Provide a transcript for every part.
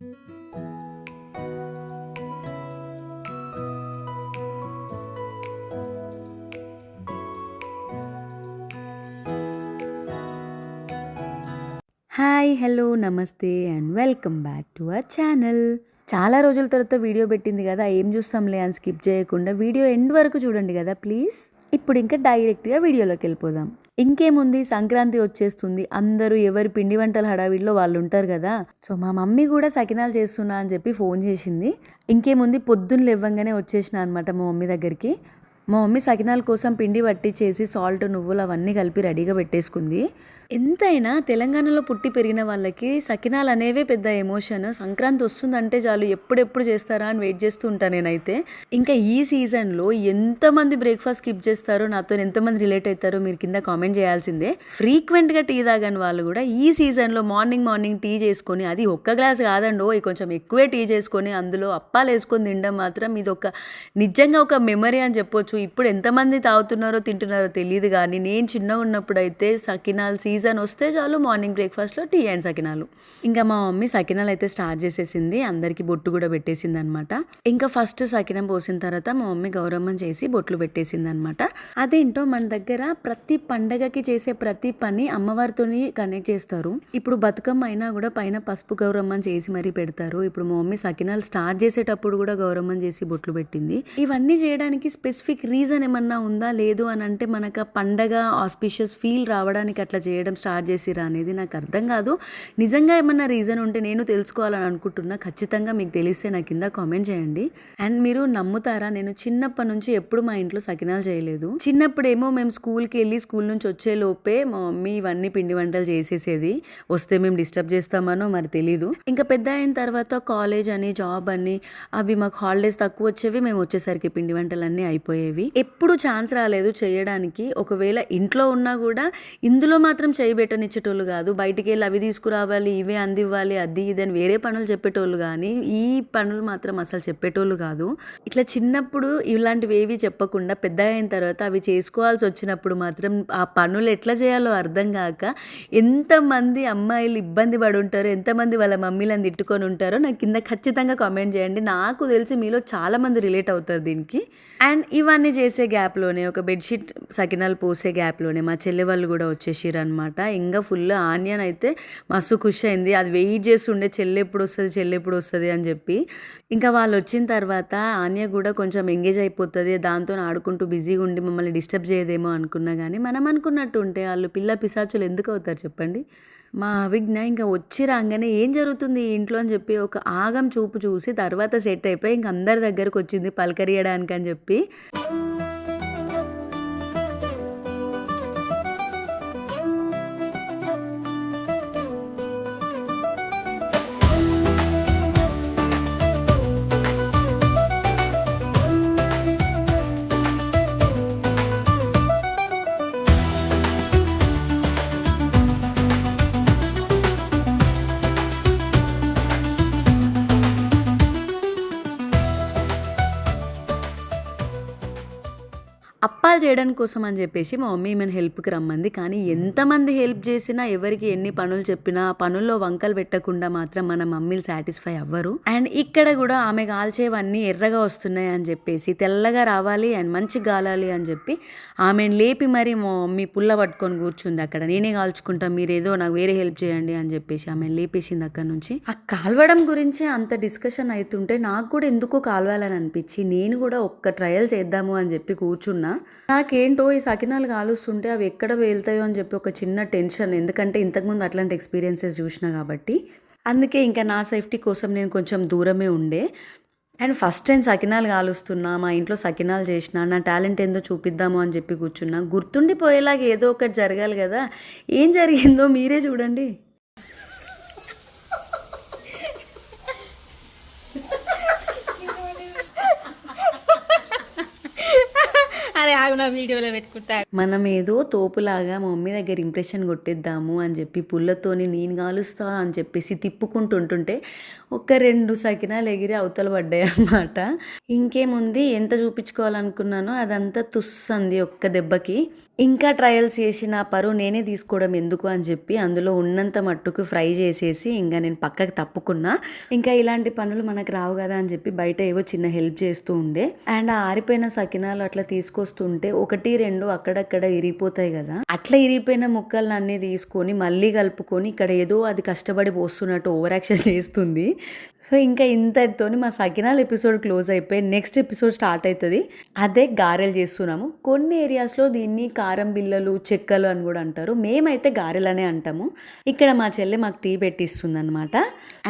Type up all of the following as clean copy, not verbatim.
Hi, hello, నమస్తే and welcome back to our channel. చాలా రోజుల తర్వాత వీడియో పెట్టింది కదా, ఏం చూస్తాంలే అని స్కిప్ చేయకుండా వీడియో ఎండ్ వరకు చూడండి కదా ప్లీజ్. ఇప్పుడు ఇంకా డైరెక్ట్గా వీడియోలోకి వెళ్ళిపోదాం. ఇంకేముంది, సంక్రాంతి వచ్చేస్తుంది. అందరూ ఎవరి పిండి వంటల హడావిడిలో వాళ్ళు ఉంటారు కదా. సో మా మమ్మీ కూడా సకినాలు చేస్తున్నా అని చెప్పి ఫోన్ చేసింది. ఇంకేముంది, పొద్దున్న లేవ్వంగానే వచ్చేసిన అనమాట మా మమ్మీ దగ్గరికి. మా మమ్మీ సకినాల కోసం పిండి పట్టించేసి సాల్ట్, నువ్వులు అవన్నీ కలిపి రెడీగా పెట్టేసుకుంది. ఎంతైనా తెలంగాణలో పుట్టి పెరిగిన వాళ్ళకి సకినాలు అనేవే పెద్ద ఎమోషన్. సంక్రాంతి వస్తుందంటే చాలు ఎప్పుడెప్పుడు చేస్తారా అని వెయిట్ చేస్తూ ఉంటాను నేనైతే. ఇంకా ఈ సీజన్లో ఎంతమంది బ్రేక్ఫాస్ట్ స్కిప్ చేస్తారో, నాతో ఎంతమంది రిలేట్ అవుతారో మీరు కింద కామెంట్ చేయాల్సిందే. ఫ్రీక్వెంట్గా టీ తాగని వాళ్ళు కూడా ఈ సీజన్లో మార్నింగ్ టీ చేసుకొని, అది ఒక్క గ్లాస్ కాదండో, కొంచెం ఎక్కువే టీ చేసుకొని అందులో అప్పాలు వేసుకొని తినడం మాత్రం ఇది నిజంగా ఒక మెమరీ అని చెప్పొచ్చు. ఇప్పుడు ఎంతమంది తాగుతున్నారో తింటున్నారో తెలియదు, కానీ నేను చిన్నగా ఉన్నప్పుడు అయితే సకినాలు సీజన్ వస్తే చాలు మార్నింగ్ బ్రేక్ఫాస్ట్లో టీ అండ్ సకినాలు. ఇంకా మా మమ్మీ సకినాలు అయితే స్టార్ట్ చేసేసింది, అందరికీ బొట్టు కూడా పెట్టేసింది అనమాట. ఇంకా ఫస్ట్ సకినం పోసిన తర్వాత మా మమ్మీ గౌరమ్మని చేసి బొట్లు పెట్టేసింది అనమాట. అదేంటో మన దగ్గర ప్రతి పండగకి చేసే ప్రతి పని అమ్మవారితోని కనెక్ట్ చేస్తారు. ఇప్పుడు బతుకమ్మ అయినా కూడా పైన పసుపు గౌరమ్మని చేసి మరీ పెడతారు. ఇప్పుడు మా మమ్మీ సకినాలు స్టార్ట్ చేసేటప్పుడు కూడా గౌరమ్మని చేసి బొట్లు పెట్టింది. ఇవన్నీ చేయడానికి స్పెసిఫిక్ రీజన్ ఏమన్నా ఉందా, లేదు అని అంటే మనకు ఆ పండగ ఆస్పిషియస్ ఫీల్ రావడానికి అట్లా చేయడం స్టార్ట్ చేసిరా అనేది నాకు అర్థం కాదు. నిజంగా ఏమన్నా రీజన్ ఉంటే నేను తెలుసుకోవాలని అనుకుంటున్నా. ఖచ్చితంగా మీకు తెలిస్తే నా కింద కామెంట్ చేయండి. అండ్ మీరు నమ్ముతారా, నేను చిన్నప్పటి నుంచి ఎప్పుడు మా ఇంట్లో సకినాలు చేయలేదు. చిన్నప్పుడేమో మేము స్కూల్కి వెళ్ళి స్కూల్ నుంచి వచ్చే లోపే మా మమ్మీ ఇవన్నీ పిండి వంటలు చేసేసేది. వస్తే మేము డిస్టర్బ్ చేస్తామనో మరి తెలీదు. ఇంకా పెద్ద అయిన తర్వాత కాలేజ్ అని, జాబ్ అని, అవి మాకు హాలిడేస్ తక్కువ వచ్చేవి. మేము వచ్చేసరికి పిండి వంటలన్నీ అయిపోయేవి. ఎప్పుడు ఛాన్స్ రాలేదు చేయడానికి. ఒకవేళ ఇంట్లో ఉన్నా కూడా ఇందులో మాత్రం చేయబెట్టనిచ్చేటోళ్ళు కాదు. బయటికి వెళ్ళి అవి తీసుకురావాలి, ఇవే అందివ్వాలి, అది ఇది అని వేరే పనులు చెప్పేటోళ్ళు, కానీ ఈ పనులు మాత్రం అసలు చెప్పేటోళ్ళు కాదు. ఇట్లా చిన్నప్పుడు ఇలాంటివి ఏవి చెప్పకుండా పెద్ద అయిన తర్వాత అవి చేసుకోవాల్సి వచ్చినప్పుడు మాత్రం ఆ పనులు ఎట్లా చేయాలో అర్థం కాక ఎంతమంది అమ్మాయిలు ఇబ్బంది పడి ఉంటారో, ఎంతమంది వాళ్ళ మమ్మీలను తిట్టుకొని ఉంటారో నాకు కింద ఖచ్చితంగా కామెంట్ చేయండి. నాకు తెలిసి మీలో చాలామంది రిలేట్ అవుతారు దీనికి. అండ్ ఇవన్నీ చేసే గ్యాప్లోనే, ఒక బెడ్షీట్ సకినాలు పోసే గ్యాప్లోనే మా చెల్లె వాళ్ళు కూడా వచ్చేసారు అనమాట. ఇంకా ఫుల్ ఆనియన్ అయితే మస్తు ఖుషి అయింది. అది వెయిట్ చేస్తుండే, చెల్లె ఎప్పుడు వస్తుంది అని చెప్పి. ఇంకా వాళ్ళు వచ్చిన తర్వాత ఆన్య కూడా కొంచెం ఎంగేజ్ అయిపోతుంది, దాంతో ఆడుకుంటూ బిజీగా ఉండి మమ్మల్ని డిస్టర్బ్ చేయదేమో అనుకున్నా. కానీ మనం అనుకున్నట్టు ఉంటే వాళ్ళు పిల్ల పిశాచులు ఎందుకు అవుతారు చెప్పండి. మా అవిజ్ఞ ఇంకా వచ్చి రాగానే ఏం జరుగుతుంది ఈ ఇంట్లో అని చెప్పి ఒక ఆగం చూపు చూసి తర్వాత సెట్ అయిపోయి ఇంక అందరి దగ్గరకు వచ్చింది పలకరియడానికి అని చెప్పి. అప్పాలు చేయడానికి కోసం అని చెప్పేసి మా మమ్మీ ఈమెను హెల్ప్కి రమ్మంది. కానీ ఎంతమంది హెల్ప్ చేసినా, ఎవరికి ఎన్ని పనులు చెప్పినా ఆ పనుల్లో వంకలు పెట్టకుండా మాత్రం మన మమ్మీలు సాటిస్ఫై అవ్వరు. అండ్ ఇక్కడ కూడా ఆమె కాల్చేవన్నీ ఎర్రగా వస్తున్నాయి అని చెప్పేసి, తెల్లగా రావాలి అండ్ మంచి గాలాలి అని చెప్పి ఆమెను లేపి మరి మా మమ్మీ పుల్ల పట్టుకొని కూర్చుంది అక్కడ. నేనే కాల్చుకుంటా, మీరేదో నాకు వేరే హెల్ప్ చేయండి అని చెప్పేసి ఆమెను లేపేసింది అక్కడ నుంచి. ఆ కాల్వడం గురించి అంత డిస్కషన్ అవుతుంటే నాకు కూడా ఎందుకో కాల్వాలని అనిపించి నేను కూడా ఒక్క ట్రయల్ చేద్దాము అని చెప్పి కూర్చున్నా. నాకేంటో ఈ సకినాలు కాలుస్తుంటే అవి ఎక్కడ వెళ్తాయో అని చెప్పి ఒక చిన్న టెన్షన్. ఎందుకంటే ఇంతకుముందు అట్లాంటి ఎక్స్పీరియన్సెస్ చూసినా కాబట్టి. అందుకే ఇంకా నా సేఫ్టీ కోసం నేను కొంచెం దూరమే ఉండే. అండ్ ఫస్ట్ టైం సకినాలు కాలుస్తున్నా, మా ఇంట్లో సకినాలు చేసిన, నా టాలెంట్ ఏందో చూపిద్దాము అని చెప్పి కూర్చున్నా. గుర్తుండిపోయేలాగా ఏదో ఒకటి జరగాలి కదా. ఏం జరిగిందో మీరే చూడండి. అరే ఆగు, నా వీడియోలో పెట్టుకుంటా. మనం ఏదో తోపులాగా మా మమ్మీ దగ్గర ఇంప్రెషన్ కొట్టేద్దాము అని చెప్పి పుల్లతోని నేను కాలుస్తా అని చెప్పేసి తిప్పుకుంటుంటుంటే ఒక 2 సకినాలు ఎగిరి అవతల పడ్డాయి అన్నమాట. ఇంకేముంది, ఎంత చూపించుకోవాలనుకున్నానో అదంతా తుస్సంది ఒక్క దెబ్బకి. ఇంకా ట్రయల్స్ చేసిన పరువు నేనే తీసుకోవడం ఎందుకు అని చెప్పి అందులో ఉన్నంత మట్టుకు ఫ్రై చేసేసి ఇంకా నేను పక్కకి తప్పుకున్నా. ఇంకా ఇలాంటి పనులు మనకు రావు కదా అని చెప్పి బయట ఏవో చిన్న హెల్ప్ చేస్తూ ఉండే. అండ్ ఆ ఆరిపోయిన సకినాలు అట్లా తీసుకొస్తుంటే 1-2 అక్కడక్కడ ఇరిగిపోతాయి కదా, అట్లా ఇరిగిపోయిన ముక్కలను అన్ని తీసుకొని మళ్ళీ కలుపుకొని ఇక్కడ ఏదో అది కష్టపడి పోస్తున్నట్టు ఓవర్ యాక్షన్ చేస్తుంది. సో ఇంకా ఇంతటితోని మా సకినాలు ఎపిసోడ్ క్లోజ్ అయిపోయి నెక్స్ట్ ఎపిసోడ్ స్టార్ట్ అవుతుంది. అదే గారెలు చేస్తున్నాము. కొన్ని ఏరియాస్లో దీన్ని కారం బిల్లలు, చెక్కలు అని కూడా అంటారు. మేమైతే గారెలనే అంటాము. ఇక్కడ మా చెల్లె మాకు టీ పెట్టిస్తుంది అనమాట.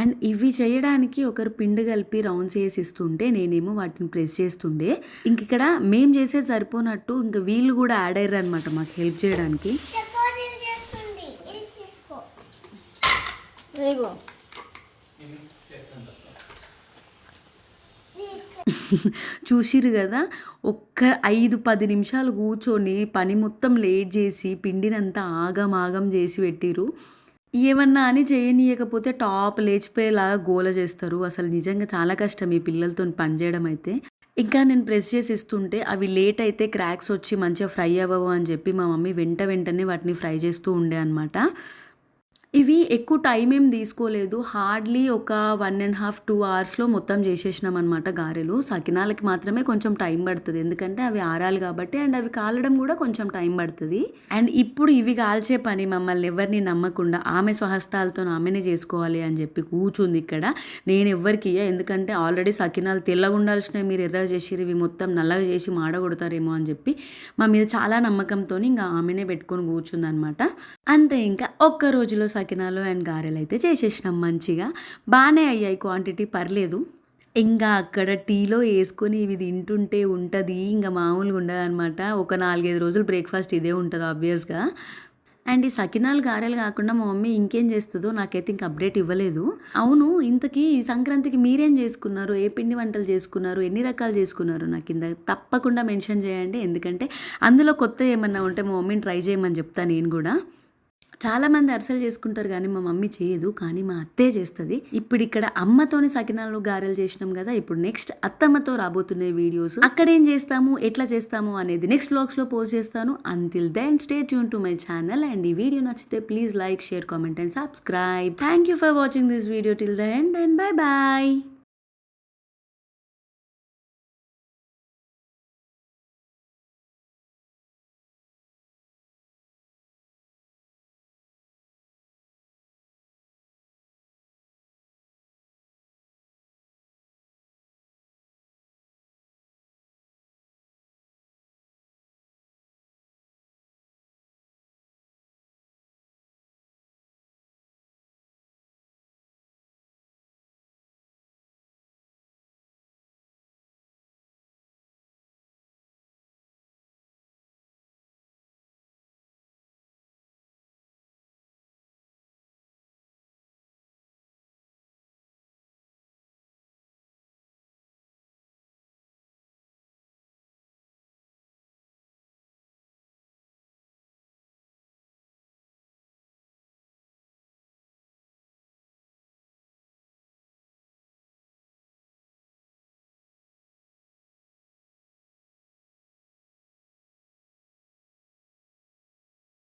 అండ్ ఇవి చేయడానికి ఒకరు పిండి కలిపి రౌండ్స్ వేసి ఇస్తుంటే నేనేమో వాటిని ప్రెస్ చేస్తుండే. ఇంక ఇక్కడ మేం చేసేది సరిపోనట్టు ఇంకా వీళ్ళు కూడా యాడ్ అయ్యారు అనమాట మాకు హెల్ప్ చేయడానికి. ఇగో చూసిరు కదా, ఒక్క 5-10 నిమిషాలు కూర్చొని పని మొత్తం లేట్ చేసి పిండినంతా ఆగం చేసి పెట్టిరు. ఏమన్నా అని చేయనీయకపోతే టాప్ లేచిపోయేలాగా గోల చేస్తారు. అసలు నిజంగా చాలా కష్టం ఈ పిల్లలతో పని చేయడం అయితే. ఇంకా నేను ప్రెస్ చేసి ఇస్తుంటే అవి లేట్ అయితే క్రాక్స్ వచ్చి మంచిగా ఫ్రై అవ్వవు అని చెప్పి మా మమ్మీ వెంటనే వాటిని ఫ్రై చేస్తూ ఉండే అనమాట. ఇవి ఎక్కువ టైం ఏం తీసుకోలేదు. హార్డ్లీ ఒక 1.5-2 అవర్స్లో మొత్తం చేసేసినాం అనమాట గారెలు. సకినాలకి మాత్రమే కొంచెం టైం పడుతుంది, ఎందుకంటే అవి ఆరాలి కాబట్టి. అండ్ అవి కాలడం కూడా కొంచెం టైం పడుతుంది. అండ్ ఇప్పుడు ఇవి కాల్చే పని మమ్మల్ని ఎవరిని నమ్మకుండా ఆమె స్వహస్తాలతో ఆమెనే చేసుకోవాలి అని చెప్పి కూర్చుంది ఇక్కడ. నేను ఎవరికి ఎందుకంటే ఆల్రెడీ సకినాలు తెల్లగా ఉండాల్సినవి మీరు ఎర్రగా చేసిరు, ఇవి మొత్తం నల్లగా చేసి మాడగొడతారేమో అని చెప్పి మా మీద చాలా నమ్మకంతో ఇంకా ఆమెనే పెట్టుకొని కూర్చుంది అనమాట. అంతే, ఇంకా ఒక్క రోజులో సకినాలు అండ్ గారెలు అయితే చేసేసినాం. మంచిగా బాగానే అయ్యాయి, క్వాంటిటీ పర్లేదు. ఇంకా అక్కడ టీలో వేసుకొని ఇవి తింటుంటే ఉంటుంది ఇంకా మామూలుగా ఉండదన్నమాట. ఒక 4-5 రోజులు బ్రేక్ఫాస్ట్ ఇదే ఉంటుంది ఆబ్వియస్గా. అండ్ ఈ సకినాలు గారెలు కాకుండా మా మమ్మీ ఇంకేం చేస్తుందో నాకైతే ఇంక అప్డేట్ ఇవ్వలేదు. అవును, ఇంతకీ ఈ సంక్రాంతికి మీరేం చేసుకున్నారు, ఏ పిండి వంటలు చేసుకున్నారు, ఎన్ని రకాలు చేసుకున్నారు నాకు కింద తప్పకుండా మెన్షన్ చేయండి. ఎందుకంటే అందులో కొత్త ఏమన్నా ఉంటే మా మమ్మీని ట్రై చేయమని చెప్తాను నేను కూడా. చాలామంది అరిసెలు చేసుకుంటారు కానీ మా మమ్మీ చేయదు, కానీ మా అత్తే చేస్తుంది. ఇప్పుడు ఇక్కడ అమ్మతోని సకినాలు గారెలు చేసినాం కదా, ఇప్పుడు నెక్స్ట్ అత్తమ్మతో రాబోతున్నాయి వీడియోస్. అక్కడ ఏం చేస్తాము, ఎట్లా చేస్తాము అనేది నెక్స్ట్ వ్లాగ్స్లో పోస్ట్ చేస్తాను. Until then stay tune to my channel. And ఈ వీడియో నచ్చితే please like, share, comment and subscribe. Thank you for watching this video till the end and bye bye.